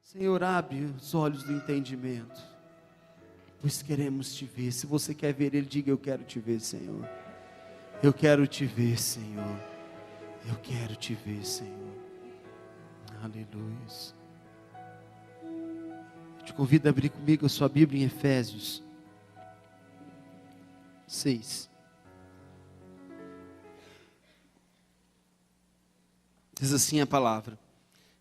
Senhor, abre os olhos do entendimento, pois queremos te ver. Se você quer ver Ele, diga: eu quero te ver, Senhor. Eu quero te ver, Senhor. Eu quero te ver, Senhor. Aleluia. Eu te convido a abrir comigo a sua Bíblia em Efésios 6. Diz assim a palavra,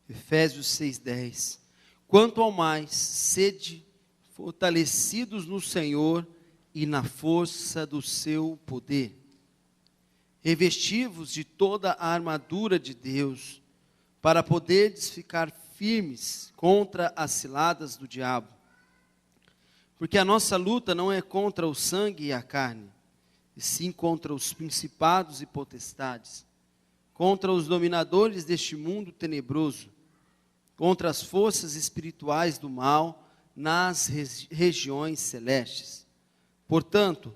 Efésios 6:10. Quanto ao mais, sede fortalecidos no Senhor e na força do seu poder. Revesti-vos de toda a armadura de Deus, para poderdes ficar firmes contra as ciladas do diabo. Porque a nossa luta não é contra o sangue e a carne, e sim contra os principados e potestades, contra os dominadores deste mundo tenebroso, contra as forças espirituais do mal nas regiões celestes. Portanto,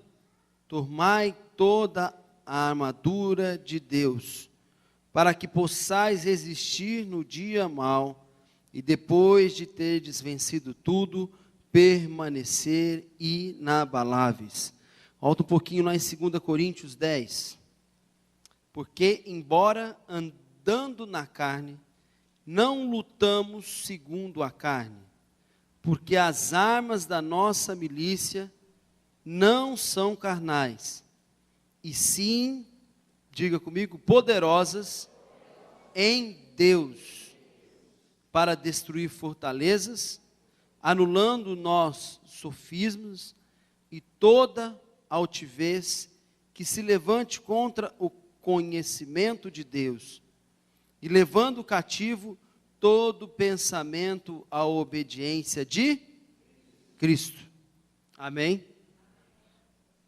tomai toda a armadura de Deus, para que possais resistir no dia mau, e depois de terdes vencido tudo, permanecer inabaláveis. Volta um pouquinho lá em 2 Coríntios 10. Porque, embora andando na carne, não lutamos segundo a carne, porque as armas da nossa milícia não são carnais, e sim, diga comigo, poderosas em Deus, para destruir fortalezas, anulando nós sofismas e toda altivez que se levante contra o conhecimento de Deus, e levando cativo todo pensamento à obediência de Cristo. Amém?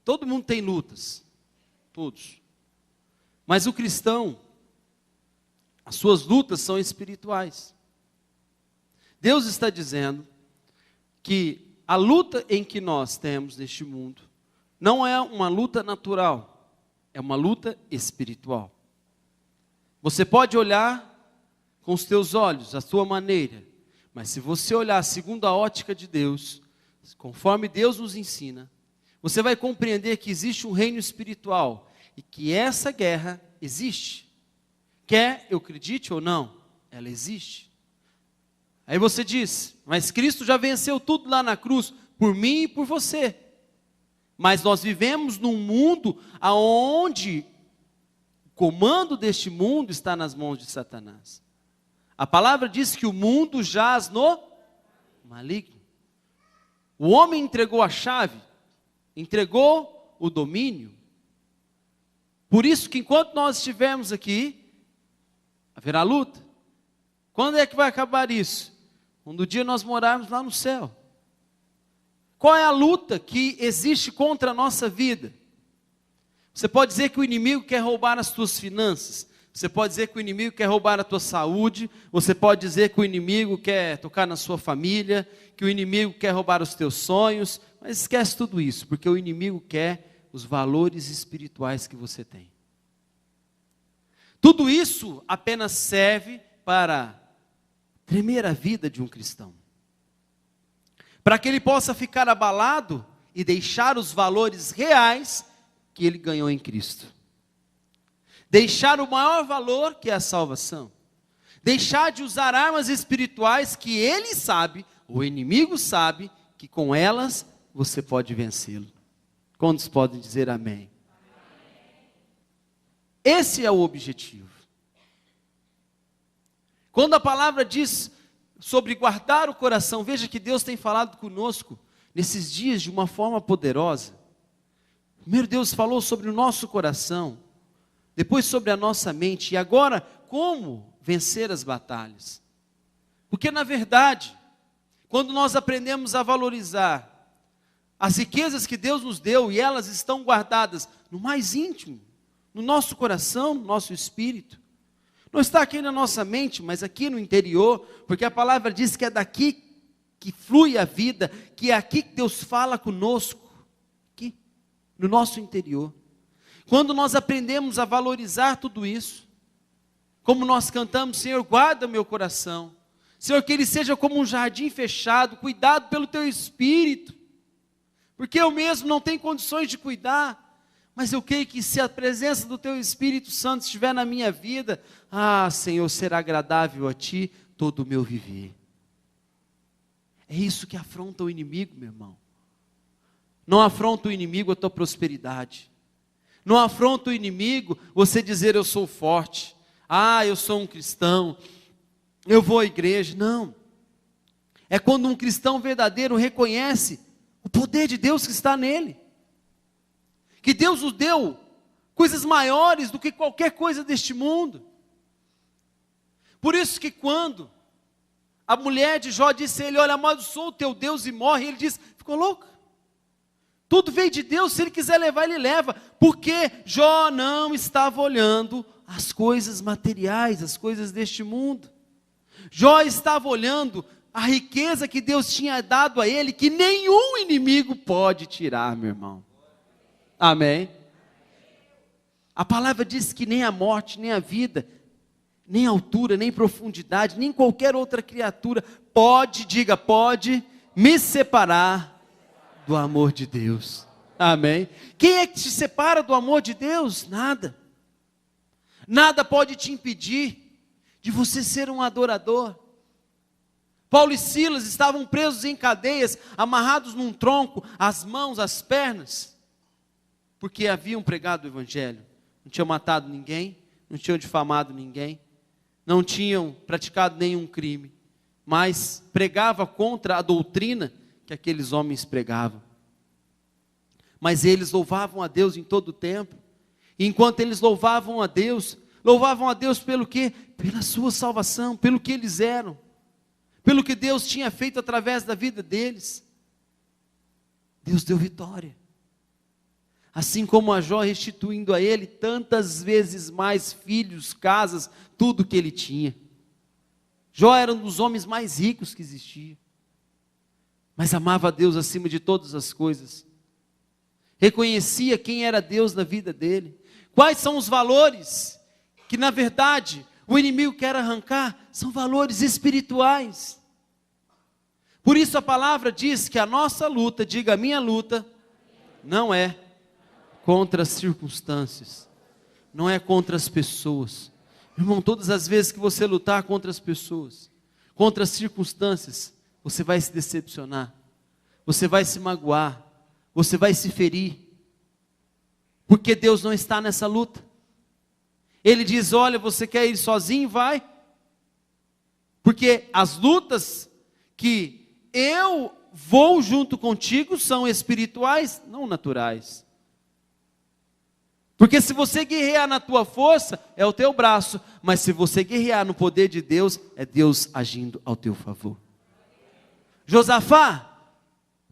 Todo mundo tem lutas, todos. Mas o cristão, as suas lutas são espirituais. Deus está dizendo que a luta em que nós temos neste mundo não é uma luta natural, é uma luta espiritual. Você pode olhar com os teus olhos, a sua maneira, mas se você olhar segundo a ótica de Deus, conforme Deus nos ensina, você vai compreender que existe um reino espiritual e que essa guerra existe. Quer eu acredite ou não, ela existe. Aí você diz, mas Cristo já venceu tudo lá na cruz, por mim e por você. Mas nós vivemos num mundo onde o comando deste mundo está nas mãos de Satanás. A palavra diz que o mundo jaz no maligno. O homem entregou a chave, entregou o domínio. Por isso que enquanto nós estivermos aqui, haverá luta. Quando é que vai acabar isso? Quando o dia nós morarmos lá no céu. Qual é a luta que existe contra a nossa vida? Você pode dizer que o inimigo quer roubar as tuas finanças. Você pode dizer que o inimigo quer roubar a tua saúde. Você pode dizer que o inimigo quer tocar na sua família. Que o inimigo quer roubar os teus sonhos. Mas esquece tudo isso, porque o inimigo quer os valores espirituais que você tem. Tudo isso apenas serve para tremer a vida de um cristão. Para que ele possa ficar abalado e deixar os valores reais que ele ganhou em Cristo. Deixar o maior valor, que é a salvação. Deixar de usar armas espirituais que ele sabe, o inimigo sabe, que com elas você pode vencê-lo. Quantos podem dizer amém? Esse é o objetivo. Quando a palavra diz sobre guardar o coração, veja que Deus tem falado conosco nesses dias de uma forma poderosa. Primeiro Deus falou sobre o nosso coração, depois sobre a nossa mente, e agora como vencer as batalhas. Porque na verdade, quando nós aprendemos a valorizar as riquezas que Deus nos deu, e elas estão guardadas no mais íntimo, no nosso coração, no nosso espírito, não está aqui na nossa mente, mas aqui no interior, porque a palavra diz que é daqui que flui a vida, que é aqui que Deus fala conosco, aqui, no nosso interior. Quando nós aprendemos a valorizar tudo isso, como nós cantamos, Senhor, guarda meu coração. Senhor, que ele seja como um jardim fechado, cuidado pelo teu Espírito, porque eu mesmo não tenho condições de cuidar, mas eu creio que se a presença do teu Espírito Santo estiver na minha vida, Senhor, será agradável a ti todo o meu viver. É isso que afronta o inimigo, meu irmão. Não afronta o inimigo a tua prosperidade. Não afronta o inimigo você dizer eu sou forte. Eu sou um cristão. Eu vou à igreja. Não. É quando um cristão verdadeiro reconhece o poder de Deus que está nele. Que Deus nos deu coisas maiores do que qualquer coisa deste mundo. Por isso que quando a mulher de Jó disse a ele, olha, amaldiçoa o teu Deus e morre, ele disse, ficou louco. Tudo veio de Deus, se ele quiser levar, ele leva. Porque Jó não estava olhando as coisas materiais, as coisas deste mundo. Jó estava olhando a riqueza que Deus tinha dado a ele, que nenhum inimigo pode tirar, meu irmão. Amém? A palavra diz que nem a morte, nem a vida, nem a altura, nem profundidade, nem qualquer outra criatura pode me separar do amor de Deus. Amém? Quem é que te separa do amor de Deus? Nada. Nada pode te impedir de você ser um adorador. Paulo e Silas estavam presos em cadeias, amarrados num tronco, as mãos, as pernas, porque haviam pregado o evangelho. Não tinham matado ninguém, não tinham difamado ninguém, não tinham praticado nenhum crime, mas pregava contra a doutrina que aqueles homens pregavam. Mas eles louvavam a Deus em todo o tempo. E enquanto eles louvavam a Deus pelo quê? Pela sua salvação, pelo que eles eram, pelo que Deus tinha feito através da vida deles. Deus deu vitória. Assim como a Jó restituindo a ele tantas vezes mais filhos, casas, tudo que ele tinha. Jó era um dos homens mais ricos que existia, mas amava a Deus acima de todas as coisas. Reconhecia quem era Deus na vida dele. Quais são os valores que na verdade o inimigo quer arrancar? São valores espirituais. Por isso a palavra diz que a nossa luta, diga a minha luta, não é contra as circunstâncias, não é contra as pessoas. Irmão, todas as vezes que você lutar contra as pessoas, contra as circunstâncias, você vai se decepcionar, você vai se magoar, você vai se ferir, porque Deus não está nessa luta. Ele diz, olha, você quer ir sozinho? Vai, porque as lutas que eu vou junto contigo são espirituais, não naturais. Porque se você guerrear na tua força, é o teu braço, mas se você guerrear no poder de Deus, é Deus agindo ao teu favor. Josafá,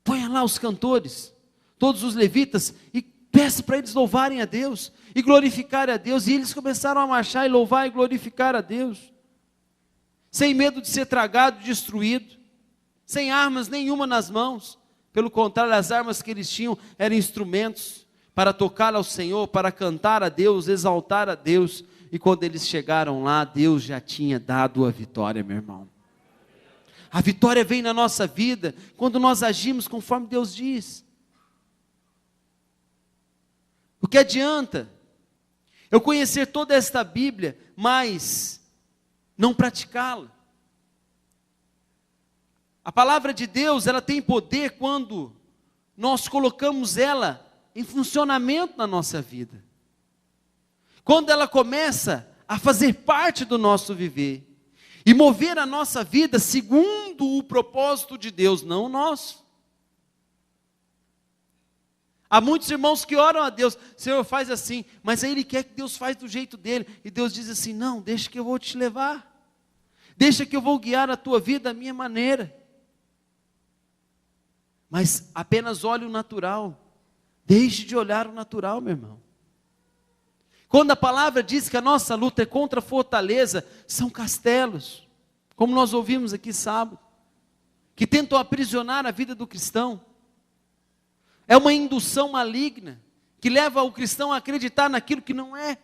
ponha lá os cantores, todos os levitas, e peça para eles louvarem a Deus, e glorificarem a Deus, e eles começaram a marchar e louvar e glorificar a Deus, sem medo de ser tragado, destruído, sem armas nenhuma nas mãos, pelo contrário, as armas que eles tinham eram instrumentos, para tocar ao Senhor, para cantar a Deus, exaltar a Deus, e quando eles chegaram lá, Deus já tinha dado a vitória, meu irmão. A vitória vem na nossa vida, quando nós agimos conforme Deus diz. O que adianta eu conhecer toda esta Bíblia, mas não praticá-la? A palavra de Deus, ela tem poder quando nós colocamos ela em funcionamento na nossa vida. Quando ela começa a fazer parte do nosso viver e mover a nossa vida segundo o propósito de Deus, não o nosso. Há muitos irmãos que oram a Deus, Senhor, faz assim, mas aí ele quer que Deus faz do jeito dele, e Deus diz assim, não, deixa que eu vou te levar, deixa que eu vou guiar a tua vida da minha maneira. Mas apenas olhe o natural. Deixe de olhar o natural, meu irmão. Quando a palavra diz que a nossa luta é contra a fortaleza, são castelos, como nós ouvimos aqui sábado, que tentam aprisionar a vida do cristão. É uma indução maligna, que leva o cristão a acreditar naquilo que não é.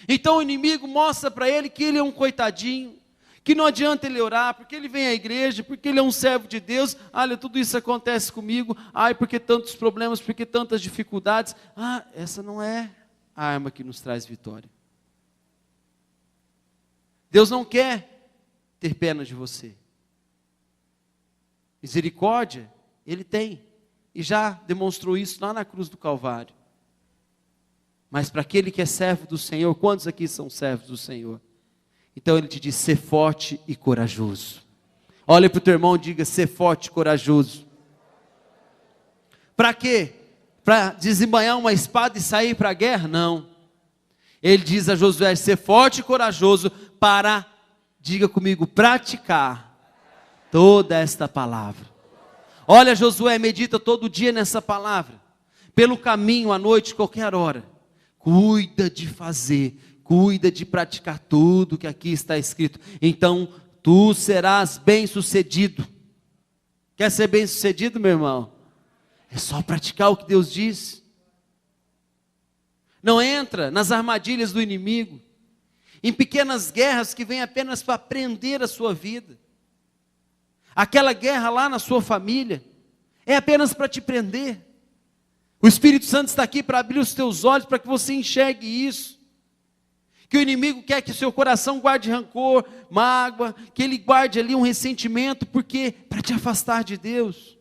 Então o inimigo mostra para ele que ele é um coitadinho, que não adianta ele orar, porque ele vem à igreja, porque ele é um servo de Deus, olha, tudo isso acontece comigo, ai, porque tantos problemas, porque tantas dificuldades. Essa não é a arma que nos traz vitória. Deus não quer ter pena de você. Misericórdia, Ele tem, e já demonstrou isso lá na cruz do Calvário. Mas para aquele que é servo do Senhor, quantos aqui são servos do Senhor? Então Ele te diz, ser forte e corajoso. Olha para o teu irmão e diga, ser forte e corajoso. Para quê? Para desembanhar uma espada e sair para a guerra? Não. Ele diz a Josué, ser forte e corajoso para, diga comigo, praticar toda esta palavra. Olha, Josué, medita todo dia nessa palavra. Pelo caminho, à noite, qualquer hora. Cuida de fazer, cuida de praticar tudo que aqui está escrito. Então, tu serás bem-sucedido. Quer ser bem-sucedido, meu irmão? É só praticar o que Deus diz. Não entra nas armadilhas do inimigo, em pequenas guerras que vêm apenas para prender a sua vida. Aquela guerra lá na sua família é apenas para te prender. O Espírito Santo está aqui para abrir os teus olhos, para que você enxergue isso. Que o inimigo quer que o seu coração guarde rancor, mágoa, que ele guarde ali um ressentimento, porque para te afastar de Deus.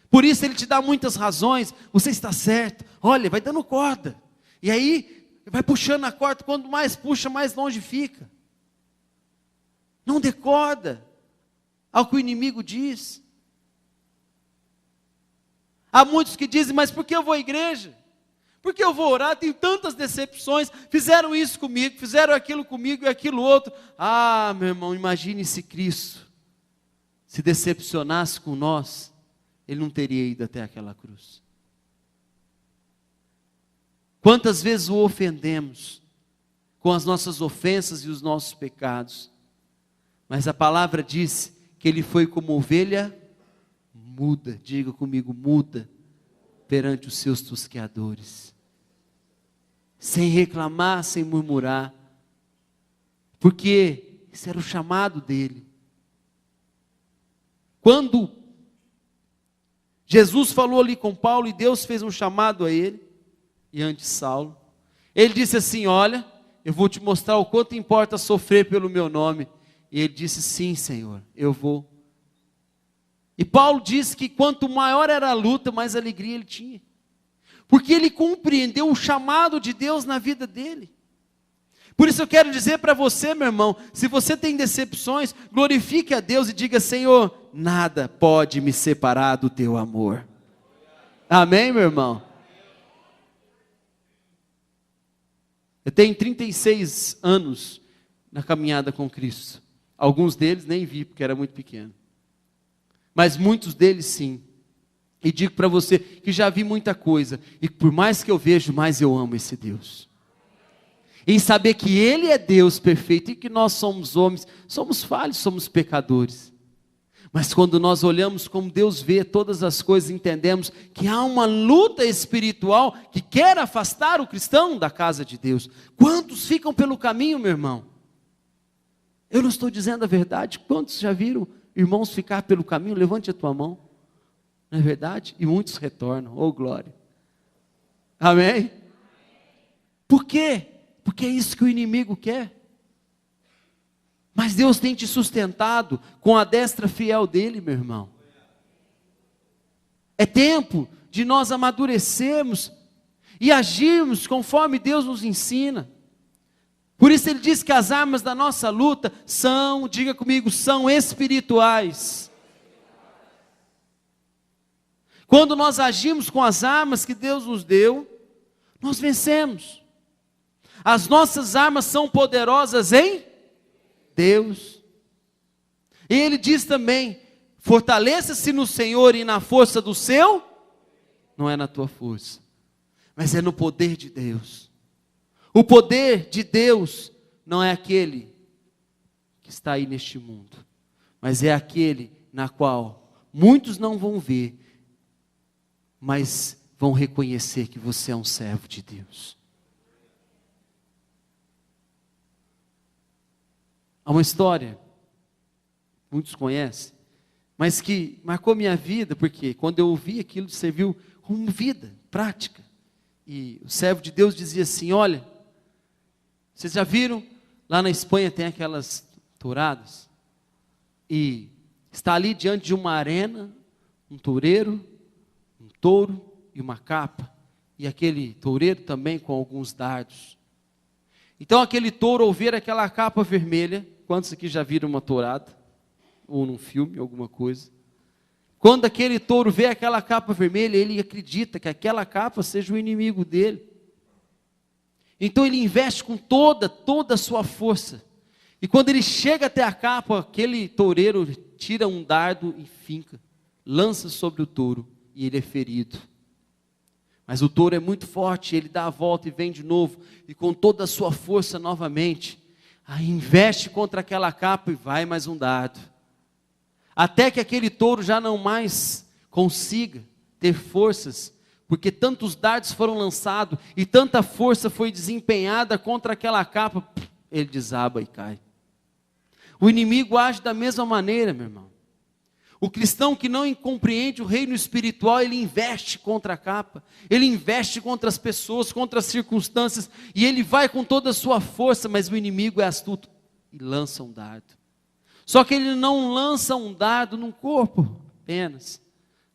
Por isso ele te dá muitas razões, você está certo, olha, vai dando corda. E aí, vai puxando a corda, quanto mais puxa, mais longe fica. Não dê corda ao que o inimigo diz. Há muitos que dizem, mas por que eu vou à igreja? Por que eu vou orar? Tenho tantas decepções, fizeram isso comigo, fizeram aquilo comigo e aquilo outro. Meu irmão, imagine se Cristo se decepcionasse com nós, Ele não teria ido até aquela cruz. Quantas vezes o ofendemos com as nossas ofensas e os nossos pecados, mas a palavra diz que Ele foi como ovelha muda, diga comigo, muda, perante os seus tosqueadores, sem reclamar, sem murmurar, porque esse era o chamado dele. Quando Jesus falou ali com Paulo e Deus fez um chamado a ele, e antes Saulo, ele disse assim, olha, eu vou te mostrar o quanto importa sofrer pelo meu nome. E ele disse, sim Senhor, eu vou. E Paulo disse que quanto maior era a luta, mais alegria ele tinha. Porque ele compreendeu o chamado de Deus na vida dele. Por isso eu quero dizer para você, meu irmão, se você tem decepções, glorifique a Deus e diga, Senhor, nada pode me separar do teu amor. Amém, meu irmão? Eu tenho 36 anos na caminhada com Cristo. Alguns deles nem vi, porque era muito pequeno. Mas muitos deles sim. E digo para você que já vi muita coisa. E por mais que eu vejo, mais eu amo esse Deus. Em saber que Ele é Deus perfeito e que nós somos homens, somos falhos, somos pecadores. Mas quando nós olhamos como Deus vê todas as coisas, entendemos que há uma luta espiritual que quer afastar o cristão da casa de Deus. Quantos ficam pelo caminho, meu irmão? Eu não estou dizendo a verdade. Quantos já viram irmãos ficar pelo caminho? Levante a tua mão. Não é verdade? E muitos retornam. Oh, glória. Amém? Por quê? Porque é isso que o inimigo quer. Mas Deus tem te sustentado com a destra fiel dele, meu irmão. É tempo de nós amadurecermos e agirmos conforme Deus nos ensina. Por isso ele diz que as armas da nossa luta são, diga comigo, são espirituais. Quando nós agimos com as armas que Deus nos deu, nós vencemos. As nossas armas são poderosas em Deus. E ele diz também, fortaleça-se no Senhor e na força do seu, não é na tua força, mas é no poder de Deus. O poder de Deus não é aquele que está aí neste mundo, mas é aquele na qual muitos não vão ver, mas vão reconhecer que você é um servo de Deus. Há uma história, muitos conhecem, mas que marcou minha vida, porque quando eu ouvi aquilo, serviu como vida, prática. E o servo de Deus dizia assim: olha, vocês já viram, lá na Espanha tem aquelas touradas, e está ali diante de uma arena, um toureiro, um touro e uma capa, e aquele toureiro também com alguns dardos. Então aquele touro, ao ver aquela capa vermelha, quantos aqui já viram uma tourada? Ou num filme, alguma coisa. Quando aquele touro vê aquela capa vermelha, ele acredita que aquela capa seja o inimigo dele. Então ele investe com toda a sua força. E quando ele chega até a capa, aquele toureiro tira um dardo e finca, lança sobre o touro, e ele é ferido. Mas o touro é muito forte, ele dá a volta e vem de novo, e com toda a sua força novamente, aí investe contra aquela capa e vai mais um dardo. Até que aquele touro já não mais consiga ter forças, porque tantos dardos foram lançados, e tanta força foi desempenhada contra aquela capa, ele desaba e cai. O inimigo age da mesma maneira, meu irmão. O cristão que não compreende o reino espiritual, ele investe contra a capa, ele investe contra as pessoas, contra as circunstâncias, e ele vai com toda a sua força, mas o inimigo é astuto e lança um dardo. Só que ele não lança um dardo no corpo apenas,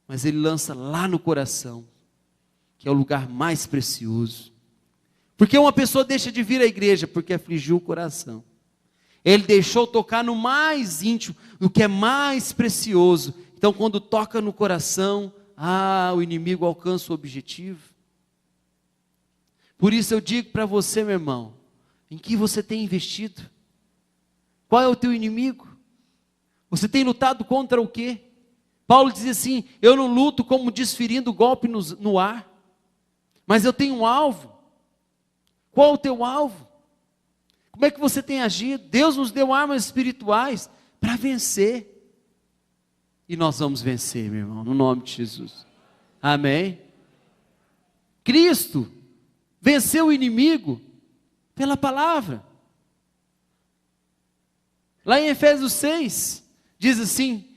mas ele lança lá no coração, que é o lugar mais precioso. Porque uma pessoa deixa de vir à igreja porque afligiu o coração. Ele deixou tocar no mais íntimo, no que é mais precioso. Então, quando toca no coração, o inimigo alcança o objetivo. Por isso eu digo para você, meu irmão, em que você tem investido? Qual é o teu inimigo? Você tem lutado contra o quê? Paulo diz assim: eu não luto como desferindo golpe no ar, mas eu tenho um alvo. Qual é o teu alvo? Como é que você tem agido? Deus nos deu armas espirituais para vencer. E nós vamos vencer, meu irmão, no nome de Jesus. Amém? Cristo venceu o inimigo pela palavra. Lá em Efésios 6, diz assim: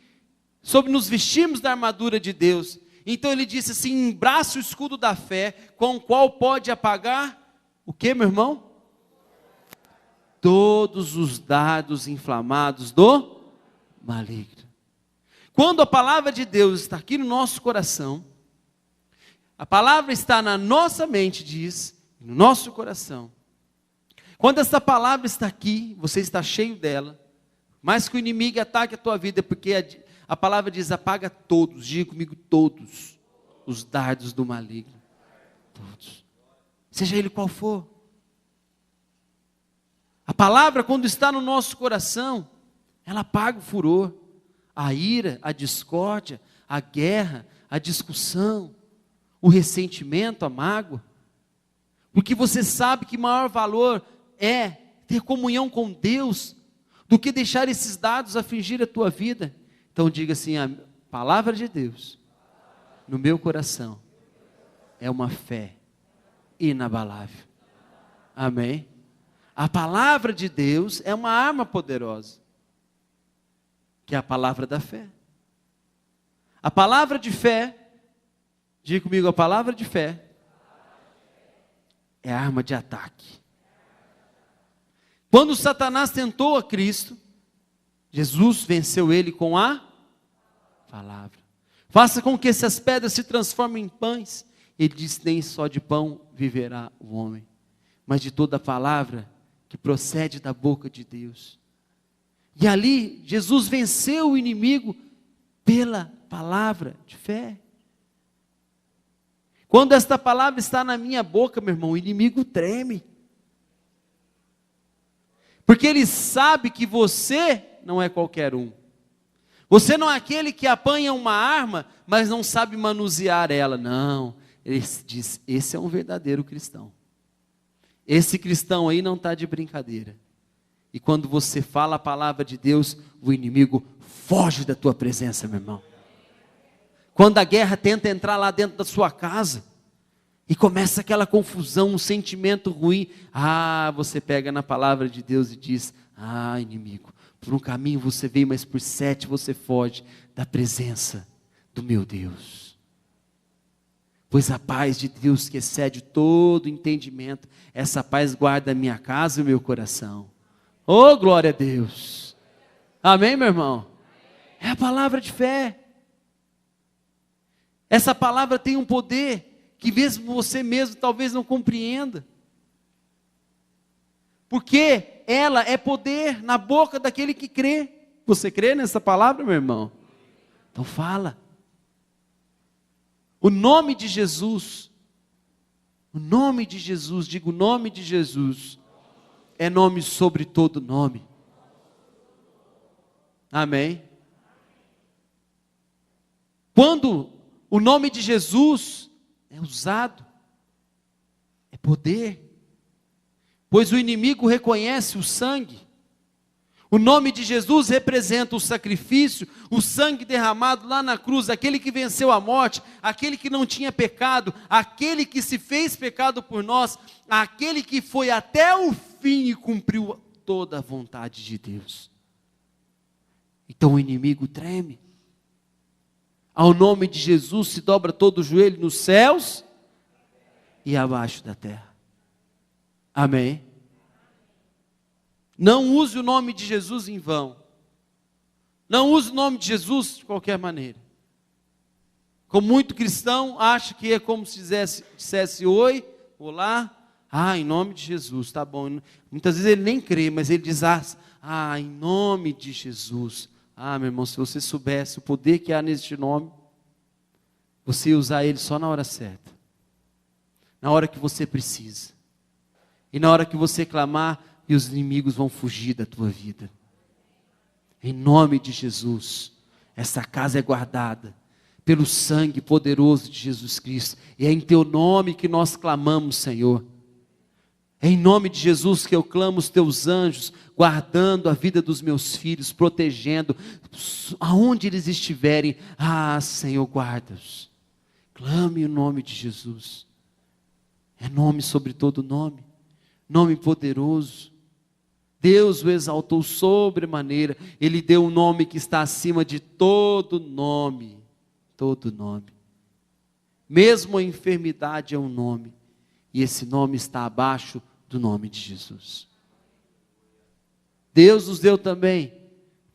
sobre nos vestirmos da armadura de Deus. Então ele disse assim: embrace o escudo da fé, com o qual pode apagar o que, meu irmão? Todos os dardos inflamados do maligno. Quando a palavra de Deus está aqui no nosso coração, a palavra está na nossa mente, diz, no nosso coração. Quando essa palavra está aqui, você está cheio dela, mais que o inimigo ataque a tua vida, porque a palavra diz: apaga todos, diga comigo, todos os dardos do maligno. Todos. Seja ele qual for. A palavra, quando está no nosso coração, ela apaga o furor, a ira, a discórdia, a guerra, a discussão, o ressentimento, a mágoa. Porque você sabe que maior valor é ter comunhão com Deus do que deixar esses dados afligir a tua vida. Então diga assim: a palavra de Deus no meu coração é uma fé inabalável. Amém? A palavra de Deus é uma arma poderosa, que é a palavra da fé. A palavra de fé, diga comigo, a palavra de fé é a arma de ataque. Quando Satanás tentou a Cristo, Jesus venceu ele com a palavra. Faça com que essas pedras se transformem em pães. Ele disse: nem só de pão viverá o homem, mas de toda a palavra que procede da boca de Deus. E ali Jesus venceu o inimigo pela palavra de fé. Quando esta palavra está na minha boca, meu irmão, o inimigo treme. Porque ele sabe que você não é qualquer um. Você não é aquele que apanha uma arma, mas não sabe manusear ela. Não, ele diz: esse é um verdadeiro cristão. Esse cristão aí não está de brincadeira. E quando você fala a palavra de Deus, o inimigo foge da tua presença, meu irmão. Quando a guerra tenta entrar lá dentro da sua casa, e começa aquela confusão, um sentimento ruim, você pega na palavra de Deus e diz: inimigo, por um caminho você veio, mas por 7 você foge da presença do meu Deus. Pois a paz de Deus que excede todo entendimento, essa paz guarda a minha casa e o meu coração. Oh, glória a Deus. Amém, meu irmão? É a palavra de fé. Essa palavra tem um poder que mesmo você mesmo talvez não compreenda. Porque ela é poder na boca daquele que crê. Você crê nessa palavra, meu irmão? Então fala. O nome de Jesus, digo o nome de Jesus, é nome sobre todo nome. Amém? Quando o nome de Jesus é usado, é poder. Pois o inimigo reconhece o sangue. O nome de Jesus representa o sacrifício, o sangue derramado lá na cruz, aquele que venceu a morte, aquele que não tinha pecado, aquele que se fez pecado por nós, aquele que foi até o fim e cumpriu toda a vontade de Deus. Então o inimigo treme. Ao nome de Jesus se dobra todo o joelho nos céus e abaixo da terra. Amém? Não use o nome de Jesus em vão. Não use o nome de Jesus de qualquer maneira. Como muito cristão acha que é como se dissesse oi, olá, em nome de Jesus, tá bom. Muitas vezes ele nem crê, mas ele diz, em nome de Jesus. Meu irmão, se você soubesse o poder que há neste nome, você ia usar ele só na hora certa. Na hora que você precisa. E na hora que você clamar, e os inimigos vão fugir da tua vida. Em nome de Jesus, essa casa é guardada pelo sangue poderoso de Jesus Cristo. E é em teu nome que nós clamamos, Senhor. É em nome de Jesus que eu clamo os teus anjos, guardando a vida dos meus filhos, protegendo, aonde eles estiverem. Senhor, guarda-os. Clame o nome de Jesus. É nome sobre todo nome. Nome poderoso. Deus o exaltou sobremaneira. Ele deu um nome que está acima de todo nome. Todo nome. Mesmo a enfermidade é um nome. E esse nome está abaixo do nome de Jesus. Deus nos deu também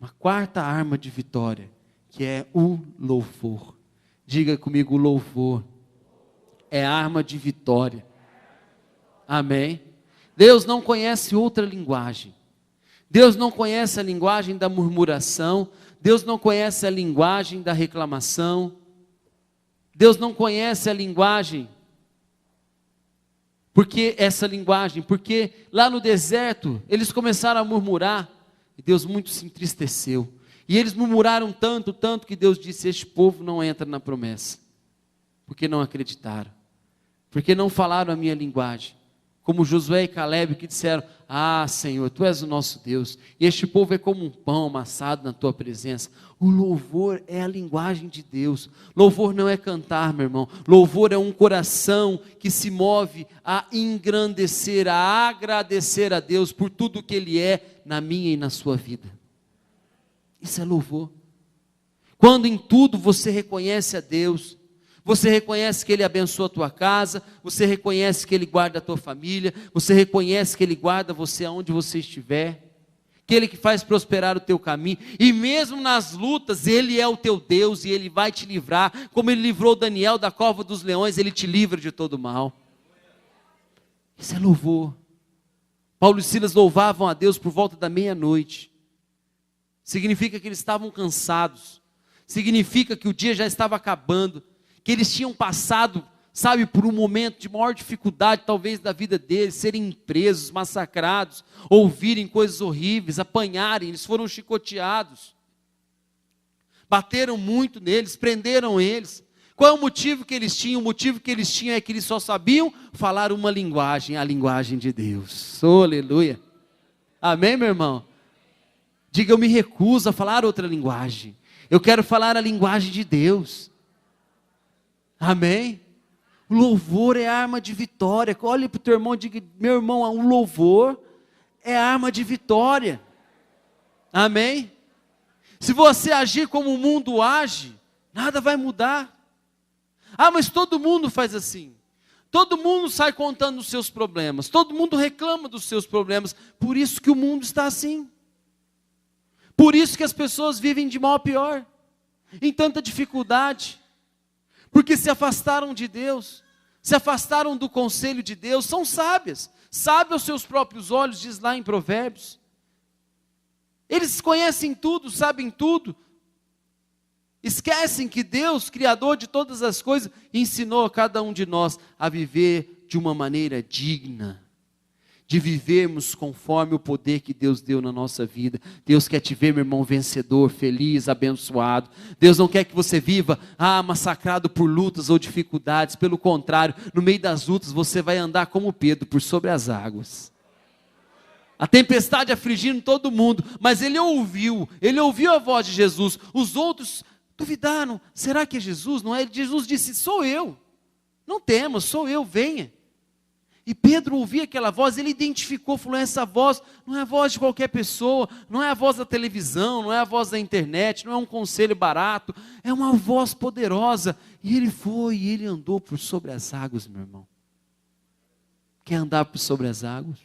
uma quarta arma de vitória, que é o louvor. Diga comigo, o louvor é arma de vitória. Amém? Deus não conhece outra linguagem. Deus não conhece a linguagem da murmuração. Deus não conhece a linguagem da reclamação. Deus não conhece a linguagem. Porque lá no deserto, eles começaram a murmurar, e Deus muito se entristeceu. E eles murmuraram tanto, que Deus disse, este povo não entra na promessa. Porque não acreditaram. Porque não falaram a minha linguagem. Como Josué e Calebe que disseram, Senhor, Tu és o nosso Deus, e este povo é como um pão amassado na Tua presença. O louvor é a linguagem de Deus. Louvor não é cantar, meu irmão. Louvor é um coração que se move a engrandecer, a agradecer a Deus por tudo que Ele é na minha e na sua vida. Isso é louvor. Quando em tudo você reconhece a Deus, você reconhece que Ele abençoa a tua casa, você reconhece que Ele guarda a tua família, você reconhece que Ele guarda você aonde você estiver, que Ele que faz prosperar o teu caminho, e mesmo nas lutas, Ele é o teu Deus, e Ele vai te livrar, como Ele livrou Daniel da cova dos leões, Ele te livra de todo mal. Isso é louvor. Paulo e Silas louvavam a Deus por volta da meia-noite, significa que eles estavam cansados, significa que o dia já estava acabando, que eles tinham passado, por um momento de maior dificuldade, talvez da vida deles, serem presos, massacrados, ouvirem coisas horríveis, apanharem, eles foram chicoteados, bateram muito neles, prenderam eles. Qual é o motivo que eles tinham? O motivo que eles tinham é que eles só sabiam falar uma linguagem, a linguagem de Deus. Oh, aleluia. Amém, meu irmão? Diga, eu me recuso a falar outra linguagem, eu quero falar a linguagem de Deus. Amém? O louvor é arma de vitória. Olhe para o teu irmão e diga, meu irmão, o louvor é arma de vitória. Amém? Se você agir como o mundo age, nada vai mudar. Ah, mas todo mundo faz assim. Todo mundo sai contando os seus problemas. Todo mundo reclama dos seus problemas. Por isso que o mundo está assim. Por isso que as pessoas vivem de mal a pior. Em tanta dificuldade. Porque se afastaram de Deus. Se afastaram do conselho de Deus. São sábias. Sábias aos seus próprios olhos, diz lá em Provérbios. Eles conhecem tudo, sabem tudo. Esquecem que Deus, Criador de todas as coisas, ensinou a cada um de nós a viver de uma maneira digna, de vivermos conforme o poder que Deus deu na nossa vida. Deus quer te ver, meu irmão, vencedor, feliz, abençoado. Deus não quer que você viva, massacrado por lutas ou dificuldades. Pelo contrário, no meio das lutas você vai andar como Pedro, por sobre as águas. A tempestade afligindo todo mundo, mas ele ouviu a voz de Jesus. Os outros duvidaram, será que é Jesus? Não é? Jesus disse, sou eu, não temas, sou eu, venha. E Pedro ouvia aquela voz, ele identificou, falou, essa voz não é a voz de qualquer pessoa, não é a voz da televisão, não é a voz da internet, não é um conselho barato, é uma voz poderosa. E ele foi, e ele andou por sobre as águas, meu irmão. Quer andar por sobre as águas?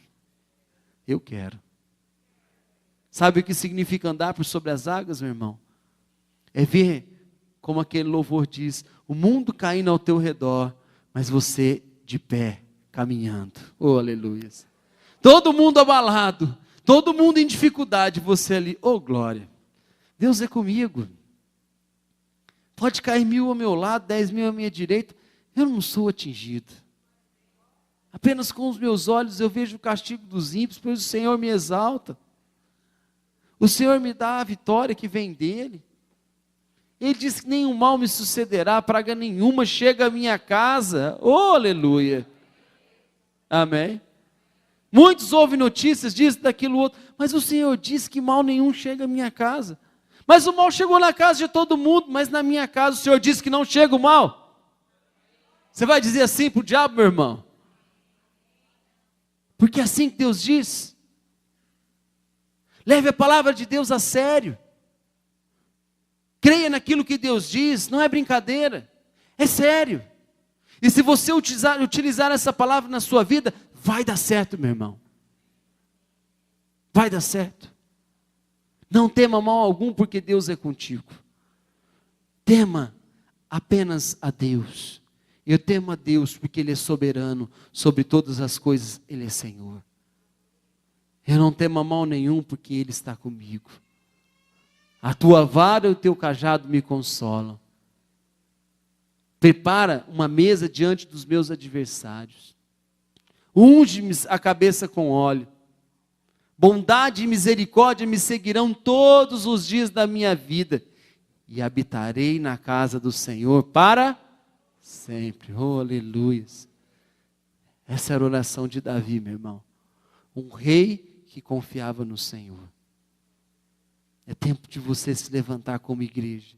Eu quero. Sabe o que significa andar por sobre as águas, meu irmão? É ver, como aquele louvor diz, o mundo caindo ao teu redor, mas você de pé, caminhando. Oh, aleluia. Todo mundo abalado, todo mundo em dificuldade, você ali, oh glória. Deus é comigo. Pode cair 1000 ao meu lado, 10.000 à minha direita, eu não sou atingido. Apenas com os meus olhos eu vejo o castigo dos ímpios, pois o Senhor me exalta. O Senhor me dá a vitória que vem dele. Ele diz que nenhum mal me sucederá, praga nenhuma chega à minha casa. Oh, aleluia. Amém. Muitos ouvem notícias, dizem daquilo outro, mas o Senhor diz que mal nenhum chega à minha casa. Mas o mal chegou na casa de todo mundo, mas na minha casa o Senhor disse que não chega o mal. Você vai dizer assim para o diabo, meu irmão? Porque é assim que Deus diz. Leve a palavra de Deus a sério. Creia naquilo que Deus diz, não é brincadeira, é sério. E se você utilizar essa palavra na sua vida, vai dar certo, meu irmão. Vai dar certo. Não tema mal algum, porque Deus é contigo. Tema apenas a Deus. Eu temo a Deus, porque Ele é soberano sobre todas as coisas, Ele é Senhor. Eu não temo mal nenhum, porque Ele está comigo. A tua vara e o teu cajado me consolam. Prepara uma mesa diante dos meus adversários. Unge-me a cabeça com óleo. Bondade e misericórdia me seguirão todos os dias da minha vida. E habitarei na casa do Senhor para sempre. Oh, aleluia. Essa era a oração de Davi, meu irmão. Um rei que confiava no Senhor. É tempo de você se levantar como igreja.